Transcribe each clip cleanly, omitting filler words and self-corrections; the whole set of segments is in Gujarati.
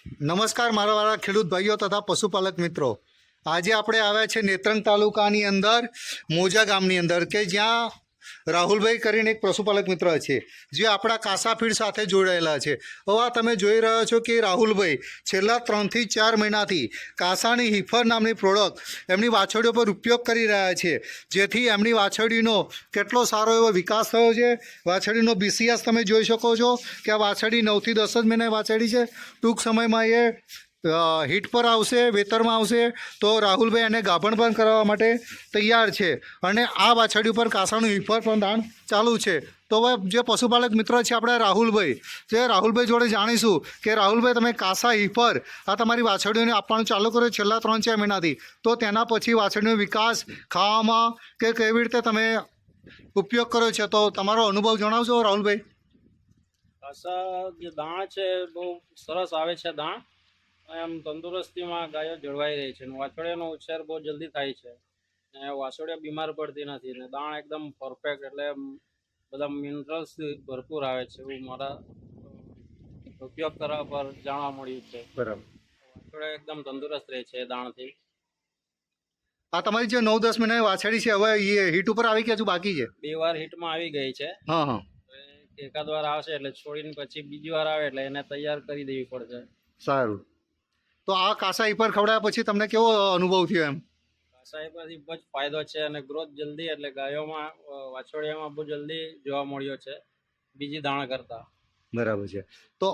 નમસ્કાર મારા વાળા ખેડૂત ભાઈઓ તથા પશુપાલક મિત્રો। આજે આપણે આવ્યા છે નેત્રંગ તાલુકાની અંદર મોજા ગામની અંદર કે જ્યાં રાહુલભાઈ કરીને એક પશુપાલક મિત્ર છે જે આપણા કાસા ફીડ સાથે જોડાયેલા છે। હવે આ તમે જોઈ રહ્યા છો કે રાહુલભાઈ છેલ્લા 3 થી 4 મહિનાથી કાસાની હિફર નામની પ્રોડક્ટ એમની વાછરડીઓ પર ઉપયોગ કરી રહ્યા છે, જેથી એમની વાછરડીનો કેટલો સારો એવો વિકાસ થયો છે। વાછરડીનો બીસીએસ તમે જોઈ શકો છો કે આ વાછરડી 9 થી 10 જ મહિના વાછરડી છે। ટૂંક સમયમાં એ હિટ પર આવશે, વેતરમાં આવશે તો રાહુલભાઈ એને ગાભણ પણ કરવા માટે તૈયાર છે અને આ વાછરડી ઉપર કાસાનું હિફર પણ દાણ ચાલુ છે। તો હવે જે પશુપાલક મિત્ર છે આપણે રાહુલભાઈ જોડે જાણીશું કે રાહુલભાઈ તમે કાસા હિફર આ તમારી વાછરડીઓને આપવાનું ચાલુ કર્યું છેલ્લા 3-4 મહિનાથી, તો તેના પછી વાછરડીનો વિકાસ ખાવામાં કે કેવી રીતે તમે ઉપયોગ કર્યો છે, તો તમારો અનુભવ જણાવશો રાહુલભાઈ। કાસા જે દાણ છે બહુ સરસ આવે છે દાણ, એમ તંદુરસ્તીમાં ગાયો જળવાઈ રહી છે અને વાછરડીઓનો ઉછેર બહુ જલ્દી થાય છે અને વાછરડીઓ બીમાર પડતી નથી અને દાણ એકદમ પરફેક્ટ, એટલે બધા મિનરલ્સ ભરપૂર આવે છે એવું મારા ઉપયોગ કરવા પર જાણવા મળ્યું છે। બરાબર, વાછરડીઓ એકદમ તંદુરસ્ત રહે છે દાણથી। આ તમારી જે 9-10 મહિનાની વાછરડી છે હવે એ હિટ ઉપર આવી કે હજુ બાકી છે? 2 વાર હિટમાં આવી ગઈ છે। હા, એકાદ વાર આવશે એટલે છોડીને પછી બીજી વાર આવે એટલે એને તૈયાર કરી દેવી પડશે। સારું। તો આ કાસા હિફર ખવડાવ્યા પછી તમને કેવો અનુભવ થયો એમ? કાસા પરથી બહુ જ ફાયદો છે અને ગ્રોથ જલ્દી, એટલે ગાયોમાં વાછરડીઓમાં બહુ જલ્દી જોવા મળ્યો છે બીજી દાણા કરતાં। બરાબર છે। તો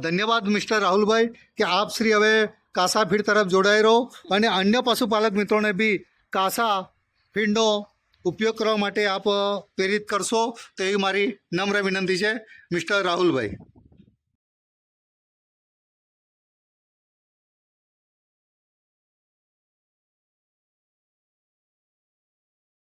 ધન્યવાદ મિસ્ટર રાહુલભાઈ કે આપ શ્રી હવે કાસા ફીડ તરફ જોડાઈ રહો અને અન્ય પશુપાલક મિત્રોને બી કાસા ફીડનો ઉપયોગ કરવા માટે આપ પ્રેરિત કરશો તેવી મારી નમ્ર વિનંતી છે મિસ્ટર રાહુલભાઈ।